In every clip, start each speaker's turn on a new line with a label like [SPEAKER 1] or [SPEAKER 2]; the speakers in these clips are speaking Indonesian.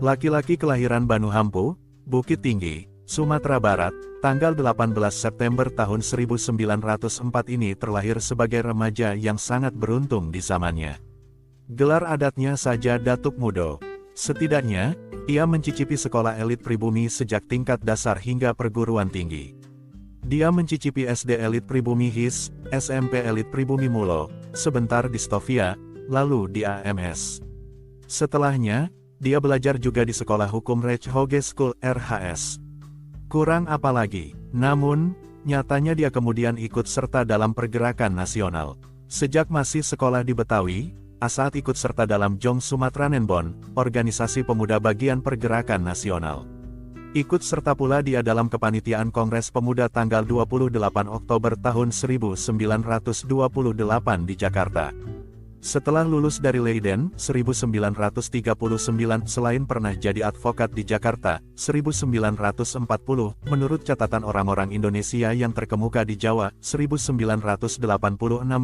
[SPEAKER 1] Laki-laki kelahiran Banu Hampu, Bukit Tinggi, Sumatera Barat, tanggal 18 September tahun 1904 ini terlahir sebagai remaja yang sangat beruntung di zamannya. Gelar adatnya saja Datuk Mudo. Setidaknya, ia mencicipi sekolah elit pribumi sejak tingkat dasar hingga perguruan tinggi. Dia mencicipi SD elit pribumi HIS, SMP elit pribumi Mulo, sebentar di Stovia, lalu di AMS. Setelahnya, dia belajar juga di Sekolah Hukum Recht Hoge School RHS. Kurang apa lagi, namun, nyatanya dia kemudian ikut serta dalam pergerakan nasional. Sejak masih sekolah di Betawi, Asaat ikut serta dalam Jong Sumatranenbon, organisasi pemuda bagian pergerakan nasional. Ikut serta pula dia dalam kepanitiaan Kongres Pemuda tanggal 28 Oktober tahun 1928 di Jakarta. Setelah lulus dari Leiden, 1939, selain pernah jadi advokat di Jakarta, 1940, menurut catatan orang-orang Indonesia yang terkemuka di Jawa, 1986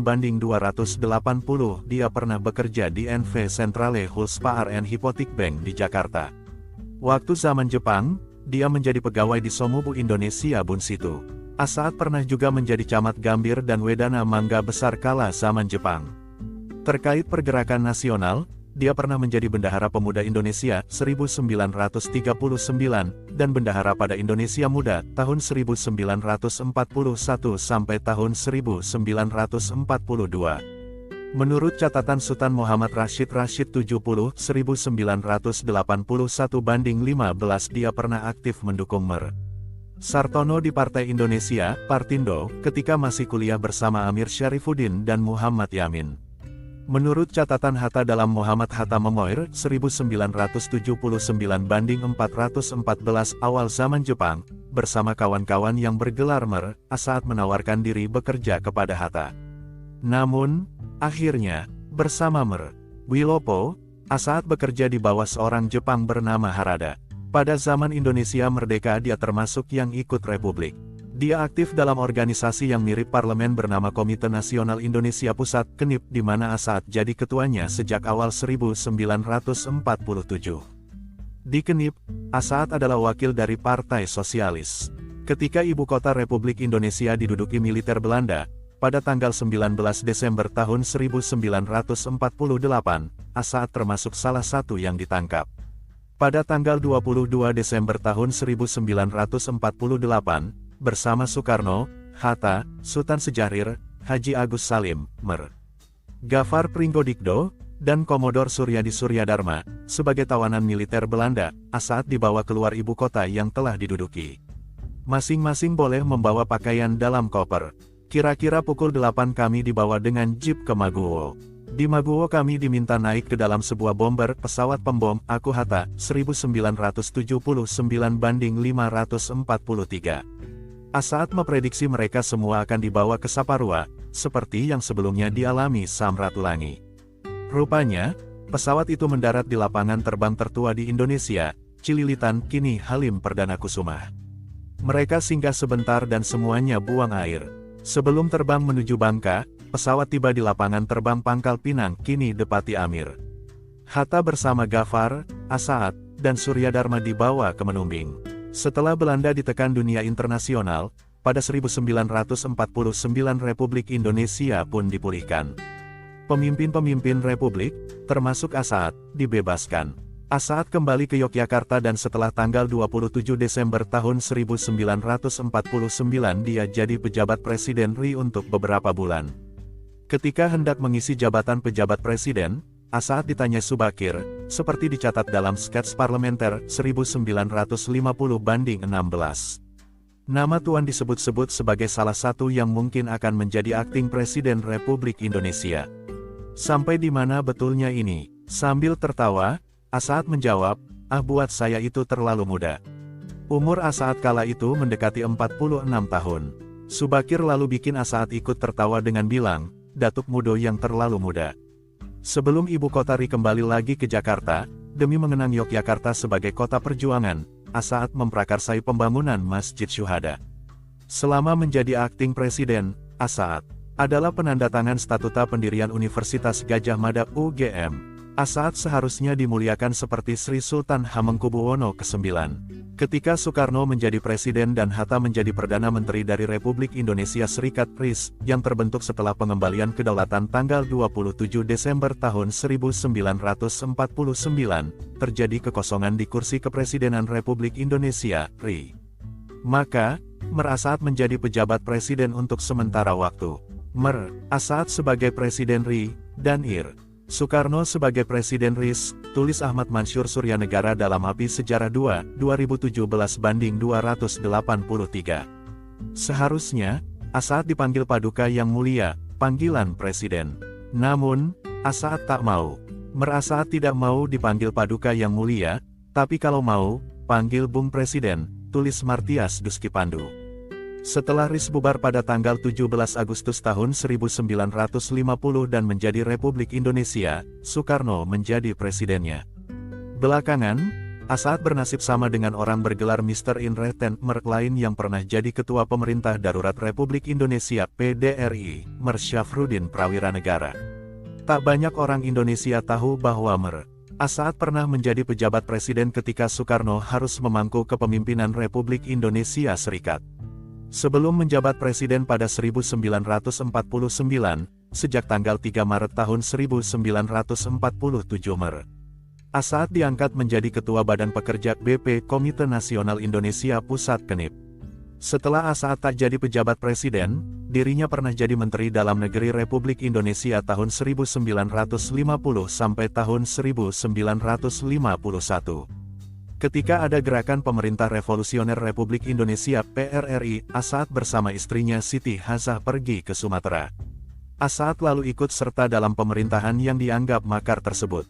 [SPEAKER 1] banding 280, dia pernah bekerja di NV Centrale Hulspa RN Hypotheek Bank di Jakarta. Waktu zaman Jepang, dia menjadi pegawai di Somubu Indonesia Bunsitu. Asaat pernah juga menjadi camat Gambir dan Wedana Mangga Besar kala zaman Jepang. Terkait pergerakan nasional, dia pernah menjadi Bendahara Pemuda Indonesia 1939 dan Bendahara pada Indonesia Muda tahun 1941 sampai tahun 1942. Menurut catatan Sultan Muhammad Rashid 70 1981 banding 15 dia pernah aktif mendukung Mer. Sartono di Partai Indonesia, Partindo, ketika masih kuliah bersama Amir Syarifuddin dan Muhammad Yamin. Menurut catatan Hatta dalam Muhammad Hatta Memoir, 1979 banding 414 awal zaman Jepang, bersama kawan-kawan yang bergelar Mer, Asaat menawarkan diri bekerja kepada Hatta. Namun, akhirnya, bersama Mer. Wilopo, Asaat bekerja di bawah seorang Jepang bernama Harada. Pada zaman Indonesia merdeka dia termasuk yang ikut Republik. Dia aktif dalam organisasi yang mirip parlemen bernama Komite Nasional Indonesia Pusat, KNIP, di mana Asaat jadi ketuanya sejak awal 1947. Di KNIP, Asaat adalah wakil dari Partai Sosialis. Ketika ibu kota Republik Indonesia diduduki militer Belanda, pada tanggal 19 Desember tahun 1948, Asaat termasuk salah satu yang ditangkap. Pada tanggal 22 Desember tahun 1948, bersama Soekarno, Hatta, Sultan Syahrir, Haji Agus Salim, Mer. Gafar Pringgodikdo, dan Komodor Suryadi Suryadharma, sebagai tawanan militer Belanda, Asaat dibawa keluar ibu kota yang telah diduduki. Masing-masing boleh membawa pakaian dalam koper. Kira-kira pukul 8 kami dibawa dengan jeep ke Maguwo. Di Maguwo kami diminta naik ke dalam sebuah bomber pesawat pembom, aku Hatta, 1979 banding 543. Asaat memprediksi mereka semua akan dibawa ke Saparua, seperti yang sebelumnya dialami Samratulangi. Rupanya, pesawat itu mendarat di lapangan terbang tertua di Indonesia, Cililitan, kini Halim Perdana Kusuma. Mereka singgah sebentar dan semuanya buang air. Sebelum terbang menuju Bangka, pesawat tiba di lapangan terbang Pangkal Pinang, kini Depati Amir. Hatta bersama Gafar, Asaat, dan Suryadharma dibawa ke Menumbing. Setelah Belanda ditekan dunia internasional, pada 1949 Republik Indonesia pun dipulihkan. Pemimpin-pemimpin Republik, termasuk Asaat, dibebaskan. Asaat kembali ke Yogyakarta dan setelah tanggal 27 Desember tahun 1949 dia jadi pejabat Presiden RI untuk beberapa bulan. Ketika hendak mengisi jabatan pejabat Presiden, Asaat ditanya Subakir, seperti dicatat dalam skets parlementer 1950 banding 16. Nama Tuan disebut-sebut sebagai salah satu yang mungkin akan menjadi akting Presiden Republik Indonesia. Sampai di mana betulnya ini? Sambil tertawa, Asaat menjawab, buat saya itu terlalu muda. Umur Asaat kala itu mendekati 46 tahun. Subakir lalu bikin Asaat ikut tertawa dengan bilang, Datuk Mudo yang terlalu muda. Sebelum ibu kota RI kembali lagi ke Jakarta, demi mengenang Yogyakarta sebagai kota perjuangan, Asaat memprakarsai pembangunan Masjid Syuhada. Selama menjadi akting presiden, Asaat adalah penandatangan statuta pendirian Universitas Gadjah Mada UGM. Asaat seharusnya dimuliakan seperti Sri Sultan Hamengkubuwono ke-9. Ketika Soekarno menjadi presiden dan Hatta menjadi Perdana Menteri dari Republik Indonesia Serikat (RIS), yang terbentuk setelah pengembalian kedaulatan tanggal 27 Desember tahun 1949, terjadi kekosongan di kursi kepresidenan Republik Indonesia (RI). Maka, Asaat menjadi pejabat presiden untuk sementara waktu. Asaat sebagai Presiden RI, dan IR. Soekarno sebagai Presiden RIS, tulis Ahmad Mansur Suryanegara dalam Api Sejarah 2, 2017-283. Seharusnya, Asaat dipanggil Paduka Yang Mulia, panggilan Presiden. Namun, Asaat tak mau. Asaat tidak mau dipanggil Paduka Yang Mulia, tapi kalau mau, panggil Bung Presiden, tulis Martias Duski Pandu. Setelah RIS bubar pada tanggal 17 Agustus tahun 1950 dan menjadi Republik Indonesia, Soekarno menjadi presidennya. Belakangan, Asaat bernasib sama dengan orang bergelar Mr. Inreten lain yang pernah jadi Ketua Pemerintah Darurat Republik Indonesia (PDRI), Syafruddin Prawiranegara. Tak banyak orang Indonesia tahu bahwa Asaat pernah menjadi pejabat presiden ketika Soekarno harus memangku kepemimpinan Republik Indonesia Serikat. Sebelum menjabat presiden pada 1949, sejak tanggal 3 Maret tahun 1947 Asaat diangkat menjadi Ketua Badan Pekerja BP Komite Nasional Indonesia Pusat (KNIP). Setelah Asaat tak jadi pejabat presiden, dirinya pernah jadi Menteri Dalam Negeri Republik Indonesia tahun 1950 sampai tahun 1951. Ketika ada gerakan Pemerintah Revolusioner Republik Indonesia (PRRI), Asaat bersama istrinya Siti Hazzah pergi ke Sumatera. Asaat lalu ikut serta dalam pemerintahan yang dianggap makar tersebut.